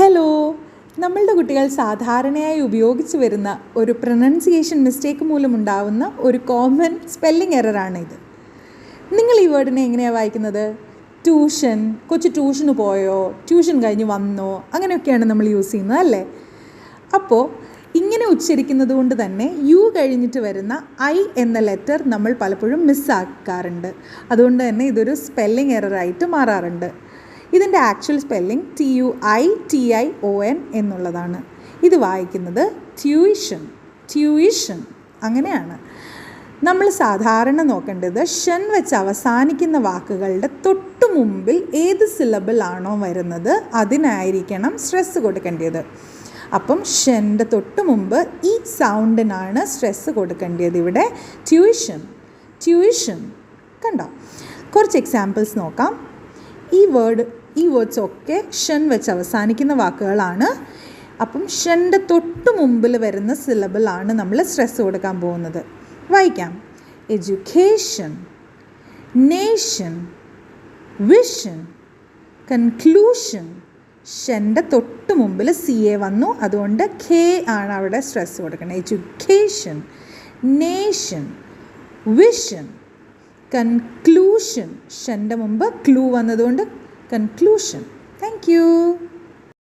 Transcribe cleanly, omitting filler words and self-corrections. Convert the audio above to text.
Hello, നമ്മളുടെ കുട്ടികൾ സാധാരണയായി ഉപയോഗിച്ച് വരുന്ന ഒരു പ്രൊനൗൺസിയേഷൻ മിസ്റ്റേക്ക് മൂലമുണ്ടാവുന്ന ഒരു കോമൺ സ്പെല്ലിംഗ് എററാണിത്. നിങ്ങൾ ഈ വേർഡിനെ എങ്ങനെയാണ് വായിക്കുന്നത്? ട്യൂഷൻ, കൊച്ചു ട്യൂഷന് പോയോ, ട്യൂഷൻ കഴിഞ്ഞ് വന്നോ, അങ്ങനെയൊക്കെയാണ് നമ്മൾ യൂസ് ചെയ്യുന്നത് അല്ലേ? അപ്പോൾ ഇങ്ങനെ ഉച്ചരിക്കുന്നത് കൊണ്ട് തന്നെ യു കഴിഞ്ഞിട്ട് വരുന്ന ഐ എന്ന ലെറ്റർ നമ്മൾ പലപ്പോഴും മിസ്സാക്കാറുണ്ട്. അതുകൊണ്ട് തന്നെ ഇതൊരു സ്പെല്ലിംഗ് എററായിട്ട് മാറാറുണ്ട്. ഇതിൻ്റെ ആക്ച്വൽ സ്പെല്ലിംഗ് TUITION എന്നുള്ളതാണ്. ഇത് വായിക്കുന്നത് ട്യൂഷൻ, ട്യൂഷൻ അങ്ങനെയാണ്. നമ്മൾ സാധാരണ നോക്കേണ്ടത് ഷൻ വെച്ച് അവസാനിക്കുന്ന വാക്കുകളുടെ തൊട്ടു മുമ്പിൽ ഏത് സിലബിൾ ആണോ വരുന്നത് അതിനായിരിക്കണം സ്ട്രെസ് കൊടുക്കേണ്ടത്. അപ്പം ഷൻ്റെ തൊട്ട് മുമ്പ് ഈ സൗണ്ടിനാണ് സ്ട്രെസ് കൊടുക്കേണ്ടത്. ഇവിടെ ട്യൂഷൻ, ട്യൂഷൻ കണ്ടോ? കുറച്ച് എക്സാമ്പിൾസ് നോക്കാം. ഈ വേർഡ്സ് ഒക്കെ ഷൻ വെച്ച് അവസാനിക്കുന്ന വാക്കുകളാണ്. അപ്പം ഷൻ്റെ തൊട്ട് മുമ്പിൽ വരുന്ന സിലബിളാണ് നമ്മൾ സ്ട്രെസ് കൊടുക്കാൻ പോകുന്നത്. വായിക്കാം. Education, nation, vision, conclusion. ഷൻ്റെ തൊട്ട് മുമ്പിൽ CA വന്നു, അതുകൊണ്ട് K ആണ് അവിടെ സ്ട്രെസ് കൊടുക്കുന്നത്. Education, nation, vision, conclusion. ഷൻ്റെ മുമ്പ് ക്ലൂ വന്നതുകൊണ്ട് കൺക്ലൂഷൻ. Thank you.